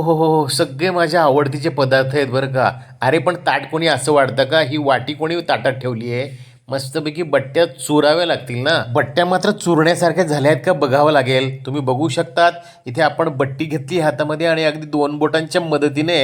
हो. सगळे माझ्या आवडतीचे पदार्थ आहेत बरं का. अरे पण ताट कोणी असं वाटतं का? ही वाटी कोणी ताटात ठेवली आहे? मस्तपैकी बट्ट्या चुराव्या लागतील ना. बट्ट्या मात्र चुरण्यासारख्या झाल्या आहेत का बघावं लागेल. तुम्ही बघू शकतात इथे आपण बट्टी घेतली हातामध्ये आणि अगदी 2 बोटांच्या मदतीने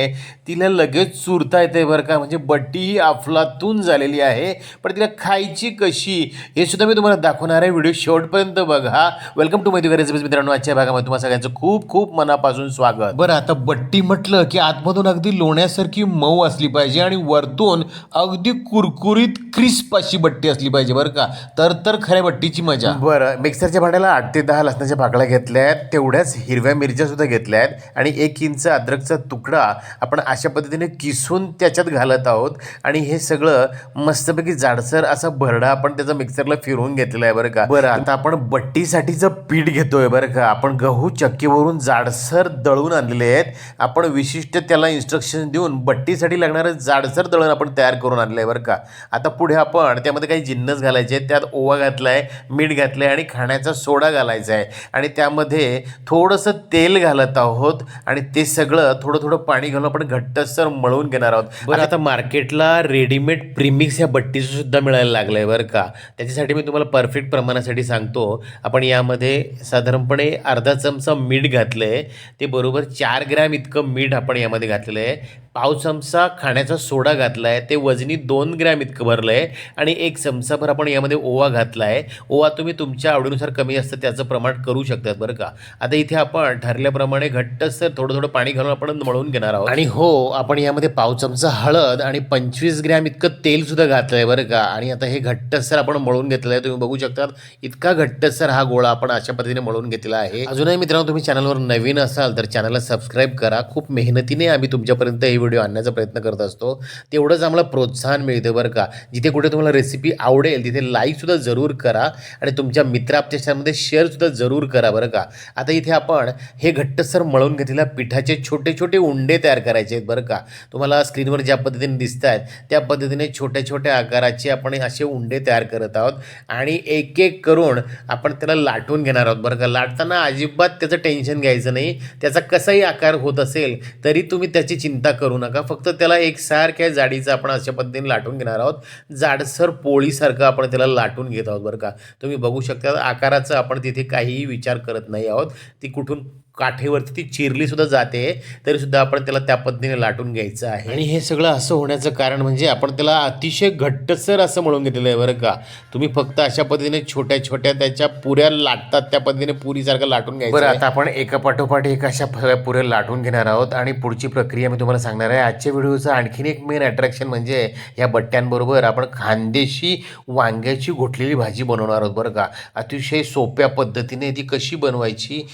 तिला लगेच चुरता येते बरं का. म्हणजे बट्टी ही अफलातून झालेली आहे. पण तिला खायची कशी हे सुद्धा मी तुम्हाला दाखवणार आहे. व्हिडिओ शेवटपर्यंत बघा. वेलकम टू माय रेसिपीज मित्रांनो. आजच्या भागामध्ये तुम्हाला सगळ्यांचं खूप खूप मनापासून स्वागत. बरं आता बट्टी म्हटलं की आतमधून अगदी लोण्यासारखी मऊ असली पाहिजे आणि वरतून अगदी कुरकुरीत क्रिस्प अशी बट्टी असली पाहिजे बरं का. तर खऱ्या बट्टीची मजा. बरं मिक्सरच्या भांड्याला 8 ते 10 लसणाच्या पाकळ्या घेतल्या आहेत. तेवढ्याच हिरव्या मिरच्या सुद्धा घेतल्या आहेत आणि 1 इंच अद्रकचा तुकडा आपण अशा पद्धतीने किसून त्याच्यात घालत आहोत. आणि हे सगळं मस्तपैकी जाडसर असा भरडा आपण त्याचा मिक्सरला फिरवून घेतलेला आहे बरं का. बरं आता आपण बट्टीसाठीचं पीठ घेतोय बरं का. आपण गहू चक्कीवरून जाडसर दळून आणलेले आहेत. आपण विशिष्ट त्याला इन्स्ट्रक्शन देऊन बट्टीसाठी लागणारं जाडसर दळण आपण तयार करून आणलं आहे बरं का. आता पुढे आपण त्यामध्ये काही जिन्नस घालायचे आहेत. त्यात ओवा घातला आहे, मीठ घातलं आहे आणि खाण्याचा सोडा घालायचा आहे आणि त्यामध्ये थोडंसं तेल घालत आहोत आणि ते सगळं थोडं थोडं पाणी घालून आपण घट्टसर मळून घेणार आहोत. बरं आता मार्केटला रेडीमेड प्रीमिक्स या बट्टीचं सुद्धा मिळायला लागलं आहे बरं का. त्याच्यासाठी मी तुम्हाला परफेक्ट प्रमाणासाठी सांगतो. आपण यामध्ये साधारणपणे अर्धा चमचा मीठ घातलं आहे. ते बरोबर 4 ग्रॅम इतकं मीठ आपण यामध्ये घातलेलं आहे. पाव चमचा खाण्याचा सोडा घातला आहे. ते वजनी 2 ग्रॅम इतकं भरलं आहे आणि 1 चमचाभर आपण यामध्ये ओवा घातला आहे. ओवा तुम्ही तुमच्या आवडीनुसार कमी असतं त्याचं प्रमाण करू शकतात बरं का. आता इथे आपण ठरल्याप्रमाणे घट्टसर थोडं थोडं पाणी घालून आपण मळून घेणार आहोत. आणि हो आपण यामध्ये पाव चमचा हळद आणि 25 ग्रॅम इतकं तेल सुद्धा घातलं आहे बरं का. आणि आता हे घट्टसर आपण मळून घेतलं आहे. तुम्ही बघू शकता इतका घट्टसर हा गोळा आपण अशा पद्धतीने मळून घेतला आहे. अजूनही मित्रांनो तुम्ही चॅनलवर नवीन असाल तर चॅनलला सबस्क्राईब करा. खूप मेहनतीने आम्ही तुमच्यापर्यंत हे व्हिडिओ आणण्याचा प्रयत्न करत असतो. तेवढंच आम्हाला प्रोत्साहन मिळतं बरं का. जिथे कुठे तुम्हाला रेसिपी आवडेल तिथे लाईकसुद्धा जरूर करा आणि तुमच्या मित्राप्तेशांमध्ये शेअरसुद्धा जरूर करा बरं का. आता इथे आपण हे घट्टसर मळून घेतलेल्या पिठाचे छोटे छोटे उंडे तयार करायचे आहेत बरं का. तुम्हाला स्क्रीनवर ज्या पद्धतीने दिसत आहेत त्या पद्धतीने छोट्या छोट्या आकाराचे आपण असे उंडे तयार करत आहोत आणि एक एक करून आपण त्याला लाटून घेणार आहोत बरं का. लाटताना अजिबात त्याचं टेन्शन घ्यायचं नाही. त्याचा कसाही आकार होत असेल तरी तुम्ही त्याची चिंता करू नका. फक्त त्याला एकसारख्या जाडीचं आपण अशा पद्धतीने लाटून घेणार आहोत. जाडसर पोळीसारखं आपण त्याला लाटून घेत आहोत बरं का. तुम्ही बघू शकता आकाराचा आपण तिथे काहीही विचार करत नाही आहोत. ती कुठून काठीवरती ती चिरली सुद्धा जाते तरी सुद्धा आपण त्याला त्या पद्धतीने लाटून घ्यायचं आहे. आणि हे सगळं असं होण्याचं कारण म्हणजे आपण त्याला अतिशय घट्टसर असं मळून घेतलेलं आहे बरं का. तुम्ही फक्त अशा पद्धतीने छोट्या छोट्या त्याच्या पुऱ्या लाटतात त्या पद्धतीने पुरीसारखं लाटून घ्यायचं. बरं आता आपण एका पाठोपाठ एक अशा पुऱ्या लाटून घेणार आहोत आणि पुढची प्रक्रिया मी तुम्हाला सांगणार आहे. आजच्या व्हिडिओचं आणखीन एक मेन अट्रॅक्शन म्हणजे या बट्ट्यांबरोबर आपण खानदेशी वांग्याची घोटलेली भाजी बनवणार आहोत बरं का. अतिशय सोप्या पद्धतीने ती कशी बनवायची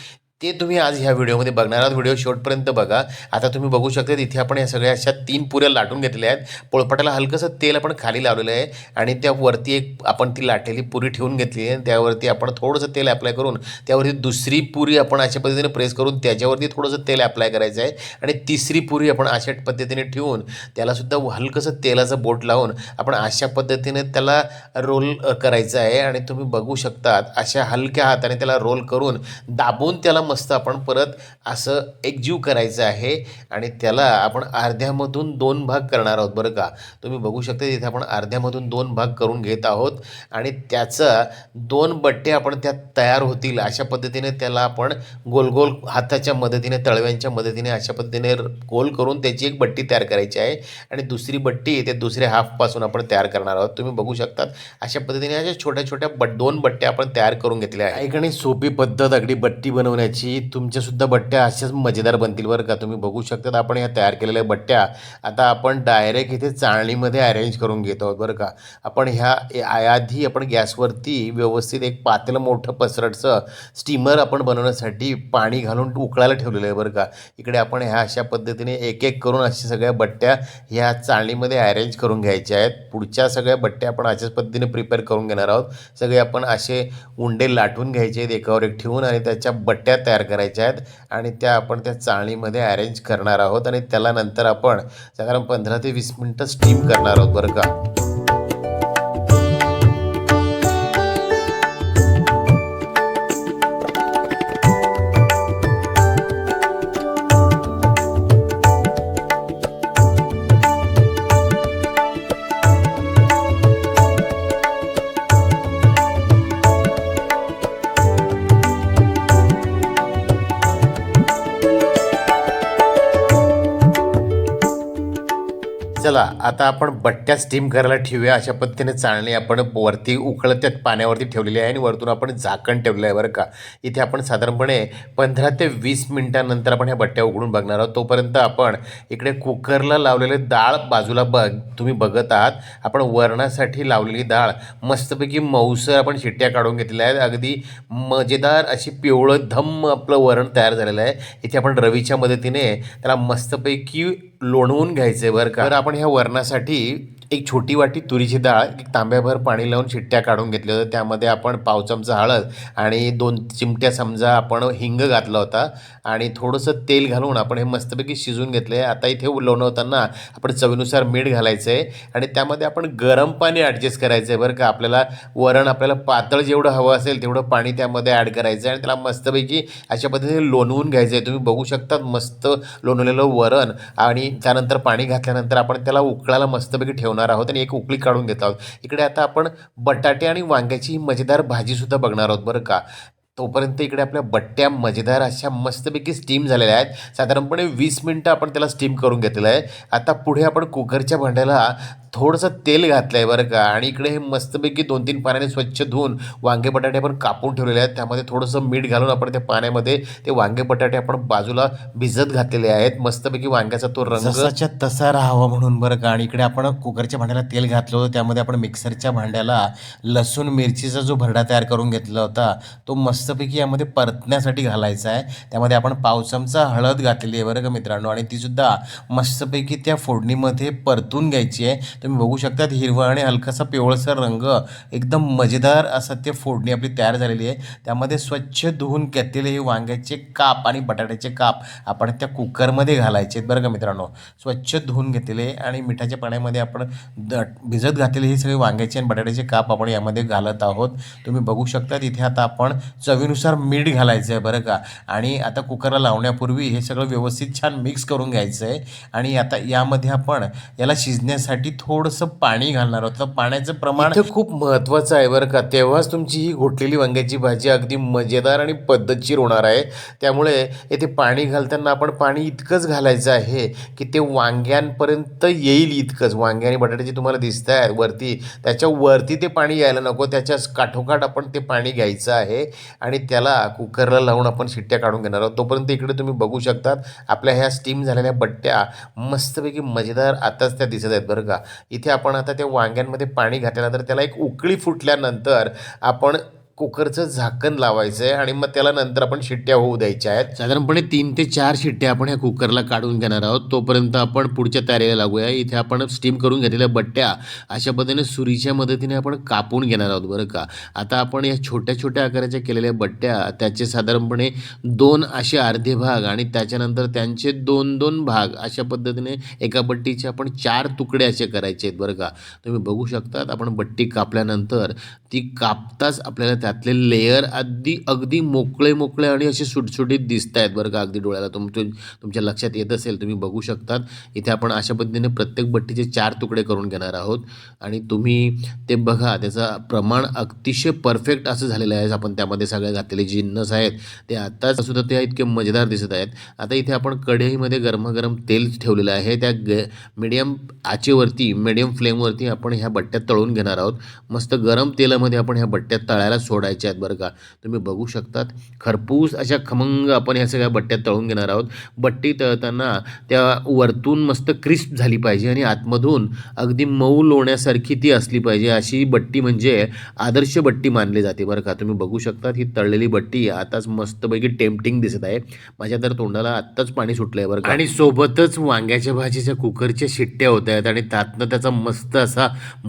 ते तुम्ही आज ह्या व्हिडिओमध्ये बघणार आहात. व्हिडिओ शेवटपर्यंत बघा. आता तुम्ही बघू शकता इथे आपण या सगळ्या अशा 3 पुऱ्या लाटून घेतल्या आहेत. पोळपाटाला हलकंसं तेल आपण खाली लावलेलं आहे आणि त्यावरती एक आपण ती लाटलेली पुरी ठेवून घेतली आहे. त्यावरती आपण थोडंसं तेल अप्लाय करून त्यावरती दुसरी पुरी आपण अशा पद्धतीने प्रेस करून त्याच्यावरती थोडंसं तेल अप्लाय करायचं आहे आणि तिसरी पुरी आपण अशा पद्धतीने ठेवून त्यालासुद्धा हलकंसं तेलाचं बोट लावून आपण अशा पद्धतीने त्याला रोल करायचं आहे. आणि तुम्ही बघू शकतात अशा हलक्या हाताने त्याला रोल करून दाबून त्याला मस्त आपण परत असं एकजीव करायचं आहे आणि त्याला आपण अर्ध्यामधून 2 भाग करणार आहोत बरं का. तुम्ही बघू शकता इथे आपण अर्ध्यामधून 2 भाग करून घेत आहोत आणि त्याचा 2 बट्टे आपण त्यात तयार होतील अशा पद्धतीने त्याला आपण गोल गोल हाताच्या मदतीने तळव्यांच्या मदतीने अशा पद्धतीने गोल करून त्याची एक बट्टी तयार करायची आहे आणि दुसरी बट्टी ते दुसऱ्या हाफपासून आपण तयार करणार आहोत. तुम्ही बघू शकतात अशा पद्धतीने अशा छोट्या छोट्या 2 बट्ट्या आपण तयार करून घेतल्या आहे. एक आणि सोपी पद्धत अगदी बट्टी बनवण्याची. तुमच्यासुद्धा बट्ट्या अशाच मजेदार बनतील बरं का. तुम्ही बघू शकता आपण या तयार केलेल्या बट्ट्या आता आपण डायरेक्ट इथे चाळणीमध्ये अरेंज करून घेत आहोत बरं का. आपण ह्या आधी आपण गॅसवरती व्यवस्थित एक पातेलं मोठं पसरटचं स्टीमर आपण बनवण्यासाठी पाणी घालून उकळायला ठेवलेलं आहे बरं का. इकडे आपण ह्या अशा पद्धतीने एक एक करून अशा सगळ्या बट्ट्या ह्या चाळणीमध्ये अरेंज करून घ्यायच्या आहेत. पुढच्या सगळ्या बट्ट्या आपण अशाच पद्धतीने प्रिपेअर करून घेणार आहोत. सगळे आपण असे उंडे लाटून घ्यायचे आहेत एकावर एक ठेवून आणि त्याच्या बट्ट्या तयार करायच्या आहेत आणि त्या आपण त्या चाळणीमध्ये अरेंज करणार आहोत आणि त्याला नंतर आपण साधारण 15 ते 20 मिनिटं स्टीम करणार आहोत बरं का. चला आता आपण बट्ट्या स्टीम करायला ठेवूया. अशा पद्धतीने चाळणी आपण वरती उकळत त्या पाण्यावरती ठेवलेली आहे आणि वरतून आपण झाकण ठेवलेलं आहे बरं का. इथे आपण साधारणपणे 15 ते 20 मिनिटांनंतर आपण ह्या बट्ट्या उघडून बघणार आहोत. तोपर्यंत आपण इकडे कुकरला लावलेले डाळ बाजूला तुम्ही बघत आहात. आपण वरणासाठी लावलेली डाळ मस्तपैकी मऊसर आपण शिट्ट्या काढून घेतलेल्या आहेत. अगदी मजेदार अशी पिवळं धम्म आपलं वरण तयार झालेलं आहे. इथे आपण रवीच्या मदतीने त्याला मस्तपैकी लोणवून घ्यायचं आहे बरं का. तर आपण ह्या वरणासाठी एक छोटी वाटी तुरीची डाळ एक तांब्याभर पाणी लावून शिट्ट्या काढून घेतल्या होत्या. त्यामध्ये आपण पाव चमचा हळद आणि 2 चिमट्या समजा आपण हिंग घातला होता आणि थोडंसं तेल घालून आपण हे मस्तपैकी शिजवून घेतलं आहे. आता इथे लोणवताना आपण चवीनुसार मीठ घालायचं आहे आणि त्यामध्ये आपण गरम पाणी ॲडजस्ट करायचं आहे बरं का. आपल्याला पातळ जेवढं हवं असेल तेवढं पाणी त्यामध्ये ॲड करायचं आहे आणि त्याला मस्तपैकी अशा पद्धतीने लोणवून घ्यायचं आहे. तुम्ही बघू शकता मस्त लोणवलेलं वरण आणि त्यानंतर पाणी घातल्यानंतर आपण त्याला उकळायला मस्तपैकी ठेवणार आहोत आणि एक उकळी काढून घेत आहोत. इकडे आता आपण बटाटे आणि वांग्याची मजेदार भाजीसुद्धा बघणार आहोत बरं का. तोपर्यंत इकडे आपल्या बट्ट्या मजेदार अशा मस्तपैकी स्टीम झालेल्या आहेत. साधारणपणे 20 मिनटं आपण त्याला स्टीम करून घेतलेलं आहे. आता पुढे आपण कुकरच्या भांड्याला थोडंसं तेल घातलं आहे बरं का आणि इकडे हे मस्तपैकी 2-3 पाण्याने स्वच्छ धुवून वांगे बटाटे आपण कापून ठेवलेले आहेत. त्यामध्ये थोडंसं मीठ घालून आपण त्या पाण्यामध्ये ते वांगे बटाटे आपण बाजूला भिजत घातलेले आहेत. मस्तपैकी वांग्याचा तो रंग जसाच्या तसा राहावा म्हणून बरं का. आणि इकडे आपण कुकरच्या भांड्याला तेल घातलं होतं. त्यामध्ये आपण मिक्सरच्या भांड्याला लसूण मिरचीचा जो भरडा तयार करून घेतला होता तो मस्तपैकी यामध्ये परतण्यासाठी घालायचा आहे. त्यामध्ये आपण पाव चमचा हळद घातलेली आहे बरं का मित्रांनो आणि तीसुद्धा मस्तपैकी त्या फोडणीमध्ये परतून घ्यायची आहे. तुम्ही बघू शकता हिरवा आणि हलकासा पिवळसर रंग एकदम मजेदार असं ते फोडणी आपली तयार झालेली आहे. त्यामध्ये स्वच्छ धुवून घेतलेले हे वांग्याचे काप आणि बटाट्याचे काप आपण त्या कुकरमध्ये घालायचे आहेत बरं का मित्रांनो. स्वच्छ धुवून घेतलेले आणि मिठाच्या पाण्यामध्ये आपण भिजत घातलेले हे सगळे वांग्याचे आणि बटाट्याचे काप आपण यामध्ये घालत आहोत. तुम्ही बघू शकता तिथे आता आपण चवीनुसार मीठ घालायचं आहे बरं का. आणि आता कुकरला लावण्यापूर्वी हे सगळं व्यवस्थित छान मिक्स करून घ्यायचं आहे. आणि आता यामध्ये आपण याला शिजण्यासाठी थोडंसं पाणी घालणार आहोत. तर पाण्याचं प्रमाण खूप महत्त्वाचं आहे बरं का. तेव्हाच तुमची ही घोटलेली वांग्याची भाजी अगदी मजेदार आणि पद्धतशीर होणार आहे. त्यामुळे येथे पाणी घालताना आपण पाणी इतकंच घालायचं आहे की ते वांग्यांपर्यंत येईल इतकंच. वांगे आणि बटाट्याचे तुम्हाला दिसत आहेत वरती, त्याच्या वरती ते पाणी यायला नको, त्याच्या काठोकाठ आपण ते पाणी घ्यायचं आहे आणि त्याला कुकरला लावून आपण शिट्ट्या काढून घेणार आहोत. तोपर्यंत इकडे तुम्ही बघू शकतात आपल्या ह्या स्टीम झालेल्या बट्ट्या मस्तपैकी मजेदार आताच त्या दिसत आहेत बरं का. इथे आपण आता त्या वांग्यांमध्ये पाणी घातल्यानंतर त्याला एक उकळी फुटल्यानंतर आपण कुकरचं झाकण लावायचं आहे आणि मग त्याला नंतर आपण शिट्ट्या होऊ द्यायच्या आहेत. साधारणपणे 3 ते 4 शिट्ट्या आपण ह्या कुकरला काढून घेणार आहोत. तोपर्यंत आपण पुढच्या तयारीला लागूया. इथे आपण स्टीम करून घेतलेल्या बट्ट्या अशा पद्धतीने सुरीच्या मदतीने आपण कापून घेणार आहोत बरं का. आता आपण या छोट्या छोट्या आकाराच्या केलेल्या बट्ट्या त्याचे साधारणपणे 2 असे अर्धे भाग आणि त्याच्यानंतर त्यांचे 2-2 भाग अशा पद्धतीने एका बट्टीचे आपण 4 तुकडे असे करायचे आहेत बरं का. तुम्ही बघू शकतात आपण बट्टी कापल्यानंतर ती कापताच आपल्याला त्यातले लेयर अगदी मोकळे आणि असे सुटसुटीत दिसत आहेत बरं का. अगदी डोळ्याला तुमच्या लक्षात येत असेल. तुम्ही बघू शकतात इथे आपण अशा पद्धतीने प्रत्येक बट्टीचे 4 तुकडे करून घेणार आहोत आणि तुम्ही ते बघा त्याचं प्रमाण अतिशय परफेक्ट असं झालेलं आहे. आपण त्यामध्ये सगळ्या घातलेले जिन्नस आहेत ते आत्ताच सुद्धा ते इतके मजेदार दिसत आहेत. आता इथे आपण कढईमध्ये गरमागरम तेल ठेवलेलं आहे. त्या मीडियम आचेवरती मीडियम फ्लेमवरती आपण ह्या बट्ट्या तळून घेणार आहोत. मस्त गरम तेलामध्ये आपण ह्या बट्ट्या तळायला सोडायच्या आहेत बरं का. तुम्ही बघू शकतात खरपूस अशा खमंग आपण ह्या सगळ्या बट्ट्या तळून घेणार आहोत. बट्टी तळताना त्या वरतून मस्त क्रिस्प झाली पाहिजे आणि आतमधून अगदी मऊ लोण्यासारखी ती असली पाहिजे. अशी बट्टी म्हणजे आदर्श बट्टी मानली जाते बरं का. तुम्ही बघू शकतात ही तळलेली बट्टी आताच मस्तपैकी टेम्पटिंग दिसत आहे. माझ्या तर तोंडाला आत्ताच पाणी सुटलं आहे बरं का. आणि सोबतच वांग्याच्या भाजीच्या कुकरच्या शिट्ट्या होत आहेत आणि त्यातनं त्याचा मस्त असा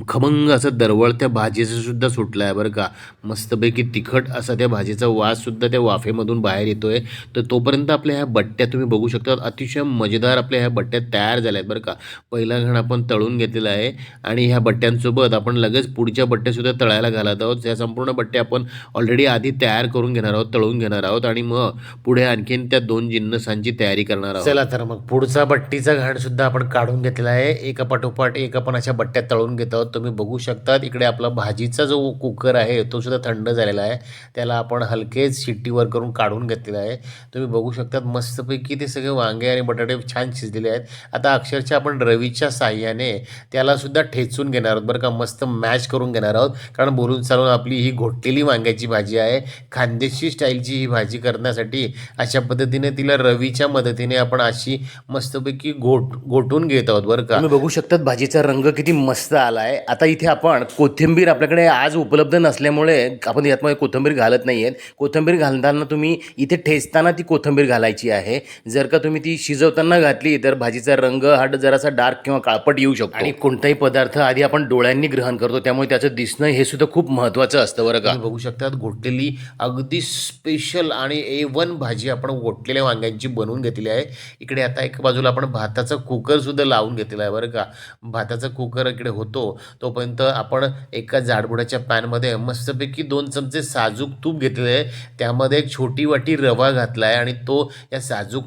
खमंग असं दरवळत्या भाजीचं सुद्धा सुटलं आहे बरं का. मस्तपैकी तिखट असा त्या भाजीचा वाससुद्धा त्या वाफेमधून बाहेर येतोय. तर तोपर्यंत आपल्या ह्या बट्ट्या तुम्ही बघू शकता अतिशय मजेदार आपल्या ह्या बट्ट्या तयार झाल्या आहेत बरं का. पहिला घण आपण तळून घेतलेला आहे आणि ह्या बट्ट्यांसोबत आपण लगेच पुढच्या बट्ट्यासुद्धा तळायला घालत आहोत. ह्या संपूर्ण बट्ट्या आपण ऑलरेडी आधी तयार करून घेणार आहोत, तळून घेणार आहोत आणि मग पुढे आणखीन त्या 2 जिन्नसांची तयारी करणार आहोत. चला तर मग पुढचा बट्टीचा घाणसुद्धा आपण काढून घेतलेला आहे. एका पाठोपाठ एक आपण अशा बट्ट्या तळून घेत आहोत. तुम्ही बघू शकतात इकडे आपला भाजीचा जो कुकर आहे तो सुद्धा थंड थंड झालेला आहे. त्याला आपण हलकेच शिट्टीवर करून काढून घेतलेलं आहे. तुम्ही बघू शकता मस्तपैकी ते सगळे वांगे आणि बटाटे छान शिजलेले आहेत. आता अक्षरशः आपण रवीच्या साहाय्याने त्यालासुद्धा ठेचून घेणार आहोत बरं का, मस्त मॅश करून घेणार आहोत. कारण बोलून चालून आपली ही घोटलेली वांग्याची भाजी आहे. खानदेशी स्टाईलची ही भाजी करण्यासाठी अशा पद्धतीने तिला रवीच्या मदतीने आपण अशी मस्तपैकी घोटून घेत आहोत बरं का. तुम्ही बघू शकतात भाजीचा रंग किती मस्त आला आहे. आता इथे आपण कोथिंबीर आपल्याकडे आज उपलब्ध नसल्यामुळे आपण यातमध्ये कोथिंबीर घालत नाही आहेत. कोथिंबीर घालताना तुम्ही इथे ठेचताना ती कोथिंबीर घालायची आहे. जर का तुम्ही ती शिजवताना घातली तर भाजीचा रंग हा जरासा डार्क किंवा काळपट येऊ शकतो. आणि कोणताही पदार्थ आधी आपण डोळ्यांनी ग्रहण करतो, त्यामुळे त्याचं दिसणं हे सुद्धा खूप महत्त्वाचं असतं बरं का. तुम्ही बघू शकतात घोटलेली अगदी स्पेशल आणि A1 भाजी आपण घोटलेल्या वांग्यांची बनवून घेतलेली आहे. इकडे आता एक बाजूला आपण भाताचा कुकरसुद्धा लावून घेतलेला आहे बरं का. भाताचा कुकर इकडे होतो तोपर्यंत आपण एका जाडबुडाच्या पॅनमध्ये मस्तपैकी 2 चमचे साजूक तूप घेतलेले आहे. त्यामध्ये एक छोटी वाटी रवा घातला आहे आणि तो या साजूक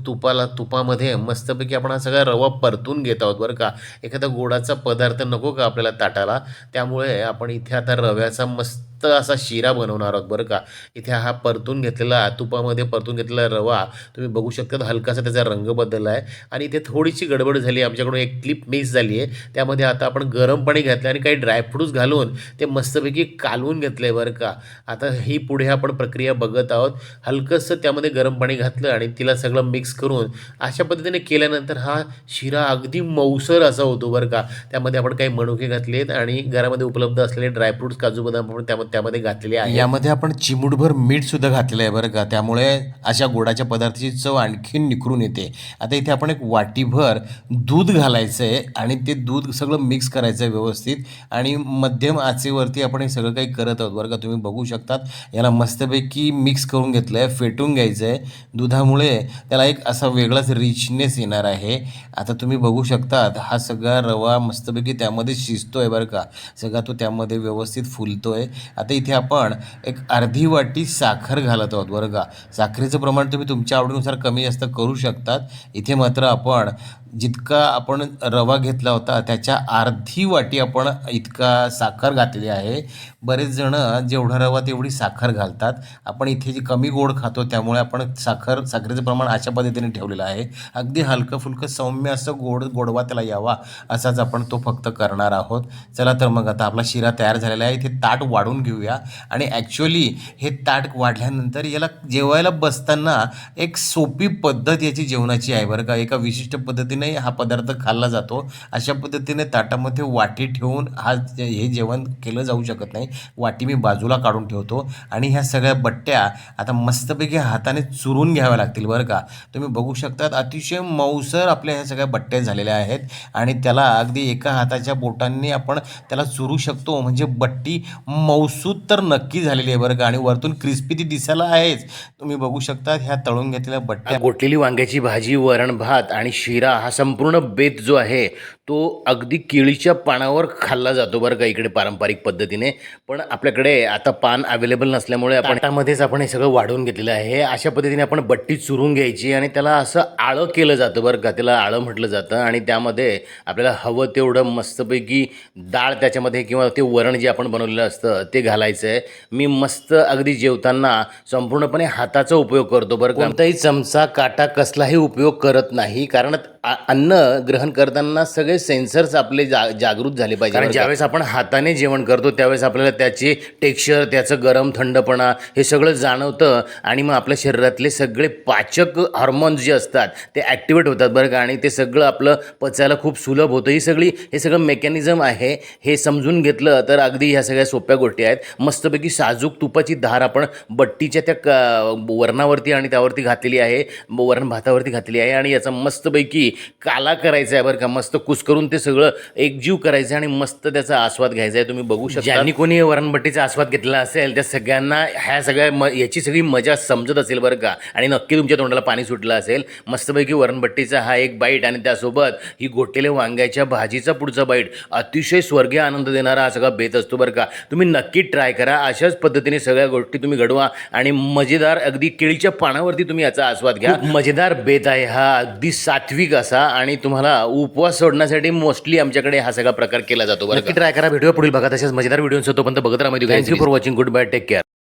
तुपामध्ये मस्तपैकी आपण हा सगळा रवा परतून घेत आहोत बरं का. एखादा गोडाचा पदार्थ नको का आपल्याला ताटाला, त्यामुळे आपण इथे आता रव्याचा मस्त असा शिरा बनवणार आहोत बरं का. इथे हा परतून घेतलेला तुपामध्ये परतून घेतलेला रवा तुम्ही बघू शकता हलकासा त्याचा रंग बदलला आहे. आणि इथे थोडीशी गडबड झाली, आमच्याकडून एक क्लिप मिस झाली आहे. त्यामध्ये आता आपण गरम पाणी घातलं आणि काही ड्रायफ्रूट्स घालून ते मस्तपैकी कालवून घेतलं आहे बरं का. आता ही पुढे आपण प्रक्रिया बघत आहोत. हलकंसं त्यामध्ये गरम पाणी घातलं आणि तिला सगळं मिक्स करून अशा पद्धतीने केल्यानंतर हा शिरा अगदी मऊसर असा होतो बरं का. त्यामध्ये आपण काही मनुके घातलेत आणि घरामध्ये उपलब्ध असलेले ड्रायफ्रूट्स काजू बदाम आपण त्यामध्ये घातलेले आहे. यामध्ये आपण चिमूटभर मीठ सुद्धा घातलेलं आहे बरं का. त्यामुळे अशा गोडाच्या पदार्थाची चव आणखीन निखरून येते. आता इथे आपण एक वाटीभर दूध घालायचं आहे आणि ते दूध सगळं मिक्स करायचं आहे व्यवस्थित आणि मध्यम आचेवरती आपण हे सगळं काही करत आहोत बरं का. तुम्ही बघू शकतात याला मस्तपैकी मिक्स करून घेतलं आहे, फेटून घ्यायचं आहे. दुधामुळे त्याला एक असा वेगळाच रिचनेस येणार आहे. आता तुम्ही बघू शकतात हा सगळा रवा मस्तपैकी त्यामध्ये शिजतो आहे बरं का. सगळा तो त्यामध्ये व्यवस्थित फुलतो आहे. आता इथे आपण एक अर्धी वाटी साखर घालत आहोत बरं का. साखरेचं प्रमाण तुम्ही तुमच्या आवडीनुसार कमी जास्त करू शकतात. इथे मात्र आपण जितका आपण रवा घेतला होता त्याच्या अर्धी वाटी आपण इतका साखर घातलेली आहे. बरेच जणं जेवढा रवा तेवढी साखर घालतात. आपण इथे जी कमी गोड खातो त्यामुळे आपण साखरेचं प्रमाण अशा पद्धतीने ठेवलेलं आहे. अगदी हलकं फुलकं सौम्य असं गोडवा त्याला यावा असाच आपण तो फक्त करणार आहोत. चला तर मग आता आपला शिरा तयार झालेला आहे. इथे ताट वाढून घेऊया आणि ॲक्च्युअली हे ताट वाढल्यानंतर याला जेवायला बसताना एक सोपी पद्धत याची जेवणाची आहे बरं का. एका विशिष्ट पद्धतीने हा पदार्थ खाल्ला जातो. अशा पद्धतीने ताटामध्ये वाटी ठेवून हे जेवण केलं जाऊ शकत नाही. वाटी मी बाजूला काढून ठेवतो आणि ह्या सगळ्या बट्ट्या आता मस्तपैकी हाताने चुरून घ्याव्या लागतील बरं का. तुम्ही बघू शकतात अतिशय मऊसर आपल्या ह्या सगळ्या बट्ट्या झालेल्या आहेत आणि त्याला अगदी एका हाताच्या बोटांनी आपण त्याला चुरू शकतो. म्हणजे बट्टी मऊसूत तर नक्की झालेली आहे बरं का आणि वरतून क्रिस्पी ती दिसायला आहेच. तुम्ही बघू शकता ह्या तळून घेतलेल्या बट्ट्या. घोटलेली वांग्याची भाजी, वरण भात आणि शिरा हा संपूर्ण बेत जो आहे तो अगदी केळीच्या पानावर खाल्ला जातो बरं का इकडे पारंपरिक पद्धतीने. पण आपल्याकडे आता पान अवेलेबल नसल्यामुळे आपण ताटामध्येच आपण हे सगळं वाढवून घेतलेलं आहे. अशा पद्धतीने आपण बट्टी चुरून घ्यायची आणि त्याला असं आळं केलं जातं बरं का. त्याला आळं म्हटलं जातं आणि त्यामध्ये आपल्याला हवं तेवढं मस्तपैकी डाळ त्याच्यामध्ये किंवा ते वरण जे आपण बनवलेलं असतं ते घालायचं आहे. मी मस्त अगदी जेवताना संपूर्णपणे हाताचा उपयोग करतो बरं का. कोणताही चमचा काटा कसलाही उपयोग करत नाही. कारण अन्न ग्रहण करताना सगळे सेन्सर्स आपले जागृत झाले पाहिजे. कारण ज्यावेळेस आपण हाताने जेवण करतो त्यावेळेस आपल्याला त्याचे टेक्स्चर, त्याचं गरम थंडपणा हे सगळं जाणवतं आणि मग आपल्या शरीरातले सगळे पाचक हार्मोन्स जे असतात ते ॲक्टिवेट होतात बरं का आणि ते सगळं आपलं पचायला खूप सुलभ होतं. हे सगळं मेकॅनिझम आहे. हे समजून घेतलं तर अगदी ह्या सगळ्या सोप्या गोष्टी आहेत. मस्तपैकी साजूक तुपाची धार आपण बट्टीच्या त्या वरणावरती आणि त्यावरती घातलेली आहे, वरण भातावरती घातलेली आहे आणि याचा मस्तपैकी काला करायचा आहे बरं का. मस्त कुस्करून ते सगळं एकजीव करायचं आहे आणि मस्त त्याचा आस्वाद घ्यायचा आहे. तुम्ही बघू शकता ज्यांनी कोणी वरणबट्टीचा आस्वाद घेतला असेल त्या सगळ्यांना ह्या सगळ्या याची सगळी मजा समजत असेल बरं का आणि नक्की तुमच्या तोंडाला पाणी सुटलं असेल. मस्तपैकी वरणबट्टीचा हा एक बाईट आणि त्यासोबत ही घोटलेल्या वांग्याच्या भाजीचा पुढचा बाईट अतिशय स्वर्गीय आनंद देणारा हा सगळा बेत असतो बरं का. तुम्ही नक्की ट्राय करा. अशाच पद्धतीने सगळ्या गोष्टी तुम्ही घडवा आणि मजेदार अगदी केळीच्या पानावरती तुम्ही याचा आस्वाद घ्या. मजेदार बेत आहे हा, अगदी सात्विक असा आणि तुम्हाला उपवास सोडण्यासाठी मोस्टली आमच्याकडे हा सगळा प्रकार केला जातो बरं. नक्की ट्राय करा. भेटूया पुढील भागात अशाच मजेदार व्हिडिओ. तोपर्यंत बघत राहा. Thank you for watching. Good bye. Take care.